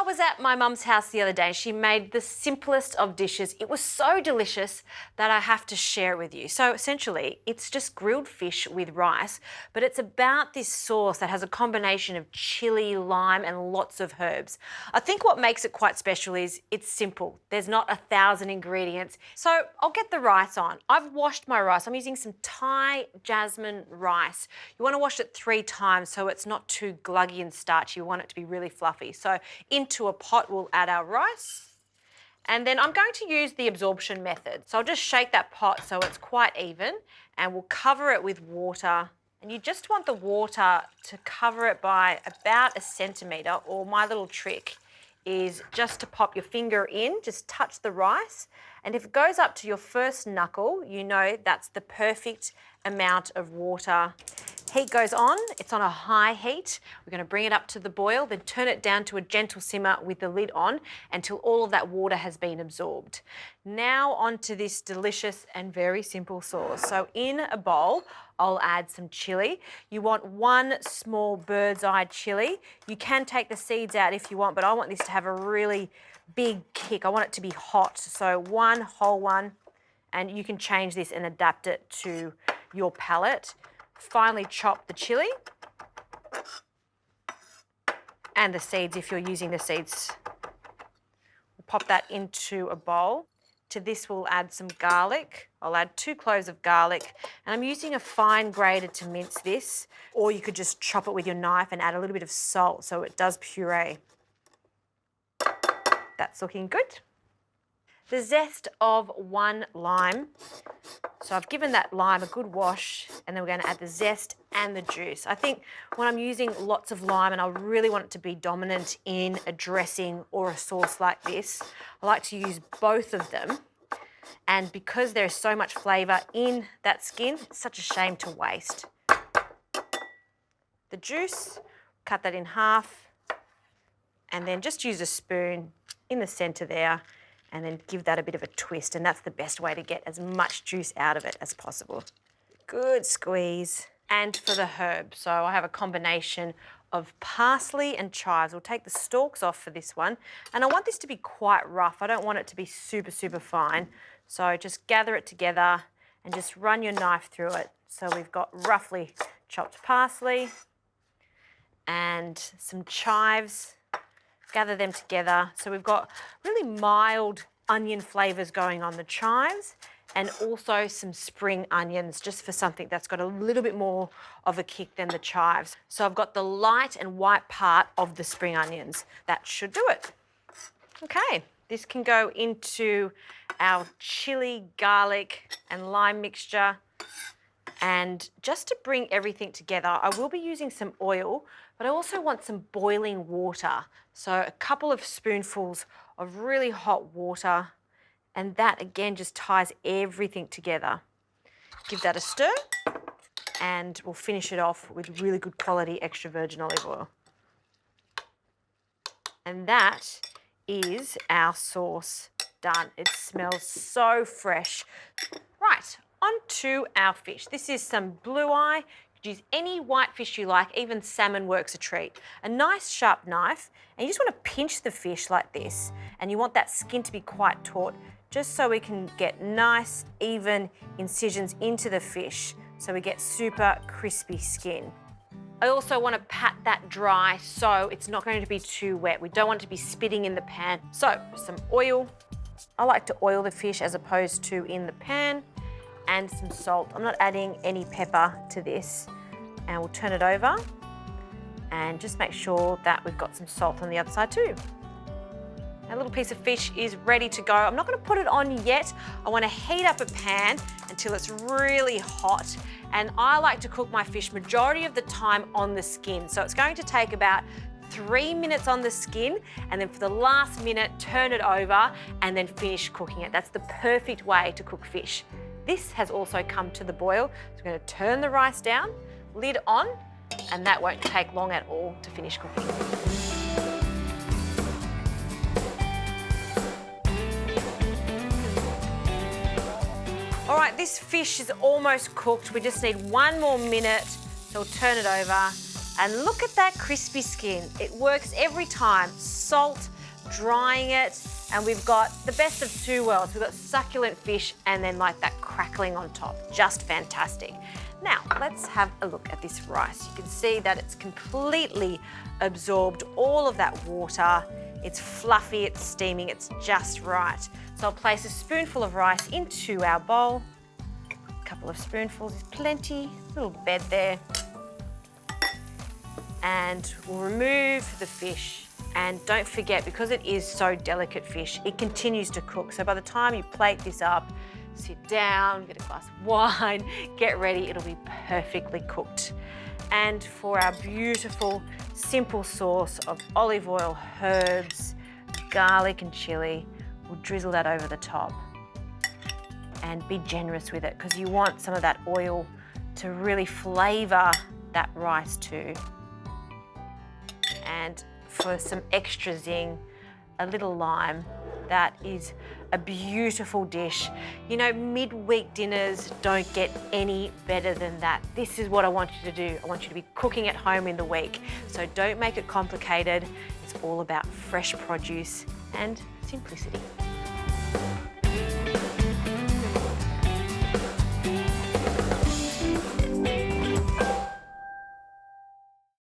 I was at my mum's house the other day, she made the simplest of dishes. It was so delicious that I have to share it with you. So essentially, it's just grilled fish with rice, but it's about this sauce that has a combination of chili, lime, and lots of herbs. I think what makes it quite special is it's simple. There's not 1,000 ingredients. So I'll get the rice on. I've washed my rice. I'm using some Thai jasmine rice. You want to wash it 3 times so it's not too gluggy and starchy. You want it to be really fluffy. So into a pot, we'll add our rice. And then I'm going to use the absorption method. So I'll just shake that pot so it's quite even, and we'll cover it with water. And you just want the water to cover it by about 1 centimetre, or my little trick is just to pop your finger in, just touch the rice. And if it goes up to your first knuckle, you know that's the perfect amount of water. Heat goes on, it's on a high heat. We're going to bring it up to the boil, then turn it down to a gentle simmer with the lid on until all of that water has been absorbed. Now onto this delicious and very simple sauce. So in a bowl, I'll add some chili. You want 1 small bird's eye chili. You can take the seeds out if you want, but I want this to have a really big kick. I want it to be hot. So 1 whole one, and you can change this and adapt it to your palate. Finely chop the chili and the seeds if you're using the seeds. We'll pop that into a bowl. To this we'll add some garlic. I'll add 2 cloves of garlic, and I'm using a fine grater to mince this, or you could just chop it with your knife and add a little bit of salt so it does puree. That's looking good. The zest of 1 lime. So I've given that lime a good wash, and then we're going to add the zest and the juice. I think when I'm using lots of lime and I really want it to be dominant in a dressing or a sauce like this, I like to use both of them. And because there's so much flavour in that skin, it's such a shame to waste. The juice, cut that in half, and then just use a spoon in the centre there, and then give that a bit of a twist, and that's the best way to get as much juice out of it as possible. Good squeeze. And for the herbs, so I have a combination of parsley and chives. We'll take the stalks off for this one, and I want this to be quite rough. I don't want it to be super, super fine. So just gather it together and just run your knife through it. So we've got roughly chopped parsley and some chives. Gather them together. So we've got really mild onion flavours going on the chives, and also some spring onions, just for something that's got a little bit more of a kick than the chives. So I've got the light and white part of the spring onions. That should do it. Okay, this can go into our chili, garlic and lime mixture. And just to bring everything together, I will be using some oil, but I also want some boiling water. So a couple of spoonfuls of really hot water, and that again just ties everything together. Give that a stir, and we'll finish it off with really good quality extra virgin olive oil. And that is our sauce done. It smells so fresh. Right, on to our fish. This is some blue eye. Use any white fish you like, even salmon works a treat. A nice sharp knife, and you just want to pinch the fish like this, and you want that skin to be quite taut, just so we can get nice, even incisions into the fish, so we get super crispy skin. I also want to pat that dry so it's not going to be too wet. We don't want it to be spitting in the pan. So some oil. I like to oil the fish as opposed to in the pan. And some salt. I'm not adding any pepper to this. And we'll turn it over and just make sure that we've got some salt on the other side too. Our little piece of fish is ready to go. I'm not going to put it on yet. I want to heat up a pan until it's really hot. And I like to cook my fish majority of the time on the skin. So it's going to take about 3 minutes on the skin, and then for the last minute, turn it over and then finish cooking it. That's the perfect way to cook fish. This has also come to the boil. So we're going to turn the rice down, lid on, and that won't take long at all to finish cooking. All right, this fish is almost cooked. We just need 1 more minute, so we'll turn it over. And look at that crispy skin. It works every time. Salt drying it, and we've got the best of two worlds. We've got succulent fish and then like that crackling on top. Just fantastic. Now, let's have a look at this rice. You can see that it's completely absorbed all of that water. It's fluffy, it's steaming, it's just right. So I'll place a spoonful of rice into our bowl. A couple of spoonfuls is plenty, little bed there. And we'll remove the fish. And don't forget, because it is so delicate fish, it continues to cook. So by the time you plate this up, sit down, get a glass of wine, get ready, it'll be perfectly cooked. And for our beautiful, simple sauce of olive oil, herbs, garlic and chili, we'll drizzle that over the top. And be generous with it, because you want some of that oil to really flavour that rice too. And for some extra zing, a little lime. That is a beautiful dish. You know, midweek dinners don't get any better than that. This is what I want you to do. I want you to be cooking at home in the week. So don't make it complicated. It's all about fresh produce and simplicity.